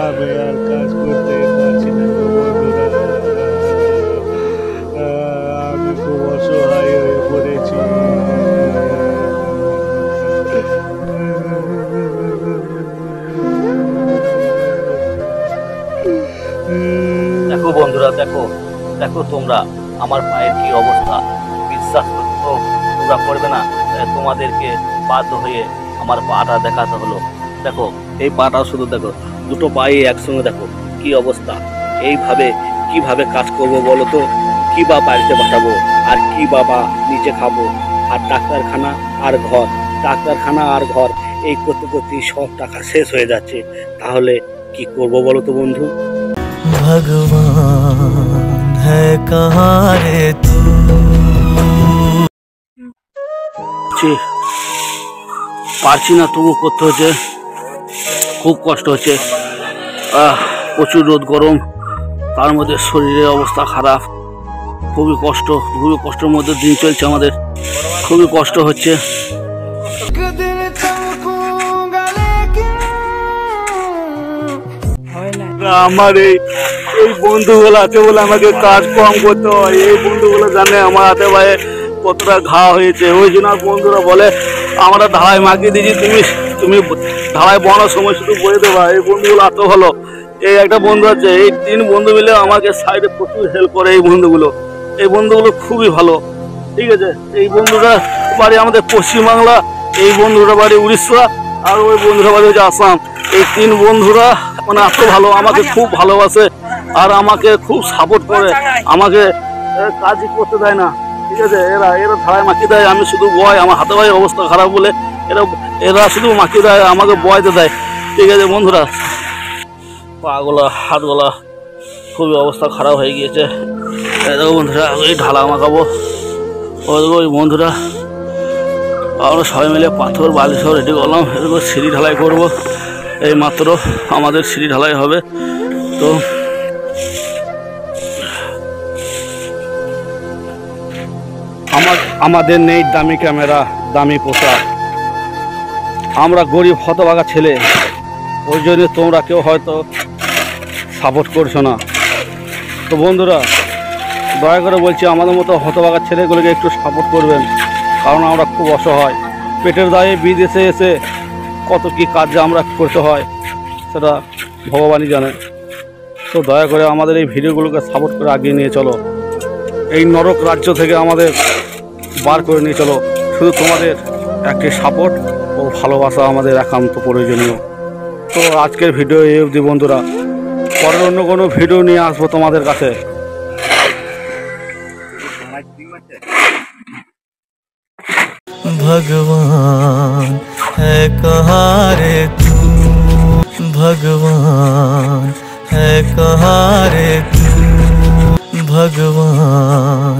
আমি আর কাজ করতে পারছি না গো বন্ধুরা। আমি খুব অসহায় হয়ে পড়েছি। দেখো বন্ধুরা, দেখো দেখো তোমরা আমার পায়ের কি অবস্থা। বিশ্বাস তো তোমরা করবে না, তোমাদেরকে বাধ্য হয়ে আমার পাটা দেখাতে হলো। দেখো এই পাটা শুধু দেখো, দুটো পায়ে একসঙ্গে দেখো কি অবস্থা। এইভাবে কিভাবে কাজ করব বলো তো? কি বা বাড়িতে পাঠাবো, আর কি বাবা নিচে খাবো, আর ডাক্তারখানা আর ঘর, ডাক্তারখানা আর ঘর, এই করতে করতেই সব টাকা শেষ হয়ে যাচ্ছে। তাহলে কি করব বলো তো বন্ধু? भगवान है कहाँ रे तू। পারছি না, তবু করতে হচ্ছে। খুব কষ্ট হচ্ছে। প্রচুর রোদ গরম, তার মধ্যে শরীরের অবস্থা খারাপ। খুবই কষ্টের মধ্যে দিন চলছে আমাদের। খুবই কষ্ট হচ্ছে। আমার এই বন্ধুগুলো আছে বলে আমাকে কাজ কম করতে হয়। এই বন্ধুগুলো জানে আমার হাতে পায়ে কতটা ঘা হয়েছে। ওই জন্য বন্ধুরা বলে আমরা ধারায় মাখিয়ে দিয়েছি, তুমি ধারায় বনার সময় শুধু বয়ে দেবা। এই বন্ধুগুলো এত ভালো। এই একটা বন্ধু আছে, এই 3 বন্ধু মিলে আমাকে সাইডে প্রচুর হেল্প করে। এই বন্ধুগুলো খুবই ভালো। ঠিক আছে, এই বন্ধুরা বাড়ি আমাদের পশ্চিমবাংলা, এই বন্ধুরা বাড়ি উড়িষ্যা, আর ওই বন্ধুরা বাড়ি হচ্ছে আসাম। এই 3 বন্ধুরা মানে এত ভালো, আমাকে খুব ভালোবাসে আর আমাকে খুব সাপোর্ট করে। আমাকে কাজই করতে দেয় না। ঠিক আছে, এরা ধারায় মাখিয়ে দেয়, আমি শুধু বয়। আমার হাতে পায়ে অবস্থা খারাপ বলে এরা শুধু মাখিয়ে দেয়, আমাকে বয়তে দেয়। ঠিক আছে বন্ধুরা, পাগুলা হাতগুলা খুবই অবস্থা খারাপ হয়ে গিয়েছে। দেখো বন্ধুরা, ওই ঢালা মাখাবো। ওই বন্ধুরা আমরা সবাই মিলে পাথর বালি সব রেডি করলাম। এরকম সিঁড়ি ঢালাই করবো। এই মাত্র আমাদের সিঁড়ি ঢালাই হবে। তো আমাদের নেই দামি ক্যামেরা, দামি পোশাক। আমরা গরিব হতভাগা ছেলে, ওই জন্য তোমরা কেউ হয়তো সাপোর্ট করছো না। তো বন্ধুরা দয়া করে বলছি, আমাদের মতো হতভাগা ছেলেগুলোকে একটু সাপোর্ট করবেন, কারণ আমরা খুব অসহায়। পেটের দায়ে বিদেশে এসে কত কি কাজ আমরা করতে হয় সেটা ভগবানই জানে। তো দয়া করে আমাদের এই ভিডিওগুলোকে সাপোর্ট করে আগিয়ে নিয়ে চলো। এই নরক রাজ্য থেকে আমাদের বার করে নিয়ে চলো। শুধু তোমাদের একটি সাপোর্ট ও ভালোবাসা আমাদের একান্ত প্রয়োজনীয়। তো আজকের ভিডিও এই অবধি বন্ধুরা। পরের অন্য কোনো ভিডিও নিয়ে আসবো তোমাদের কাছে। भगवान है कहाँ रे तू। भगवान है कहाँ रे तू। भगवान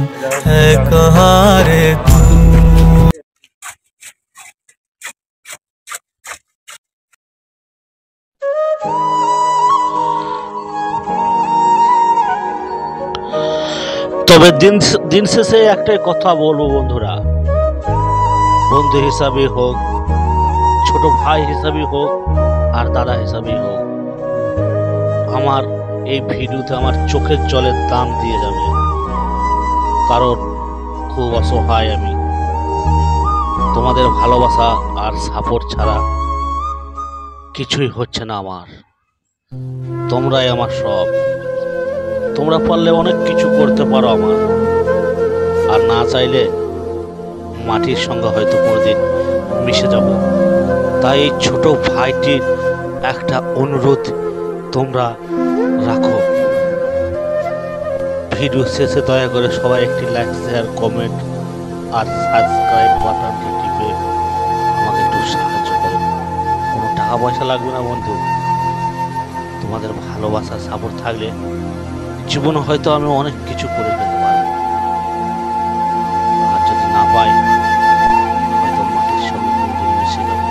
है कहाँ रे तू। তবে দিন শেষে একটাই কথা বলবো বন্ধুরা, বন্ধু হিসাবে হোক, ছোট ভাই হিসাবে হোক, আর দাদা হিসাবে হোক, আমার এই ভিডিওতে আমার চোখের জলের দাম দিয়ে যাবে। কারণ খুব অসহায় আমি। তোমাদের ভালোবাসা আর সাপোর্ট ছাড়া কিছুই হচ্ছে না আমার। তোমরাই আমার সব। তোমরা পারলে অনেক কিছু করতে পারো আমার, আর না চাইলে মাটির সঙ্গে হয়তো কোনোদিন মিশে যাব। তাই এই ছোট ভাইটির একটা অনুরোধ তোমরা রাখো। ভিডিও শেষে দয়া করে সবাই একটি লাইক, শেয়ার, কমেন্ট আর সাবস্ক্রাইব বাটনটি টিপে আমাকে একটু সাহায্য করো। কোনো টাকা পয়সা লাগবে না বন্ধু। তোমাদের ভালোবাসা সাপোর্ট থাকলে জীবনে হয়তো আমি অনেক কিছু করে ফেলতে পারবো। আর যদি না পাই, হয়তো মাটির সঙ্গে কোনোদিন মিশে যাবো।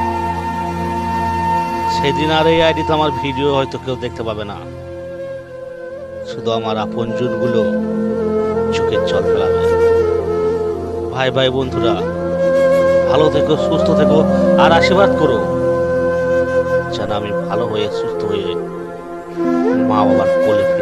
সেদিন আর এই আইডিতে আমার ভিডিও হয়তো কেউ দেখতে পাবে না, শুধু আমার আপনজনগুলো চোখের জল ফেলাবে। ভাই ভাই বন্ধুরা, ভালো থেকো, সুস্থ থেকো, আর আশীর্বাদ করো। যেন আমি ভালো হয়ে সুস্থ হয়ে মা বাবার কোলে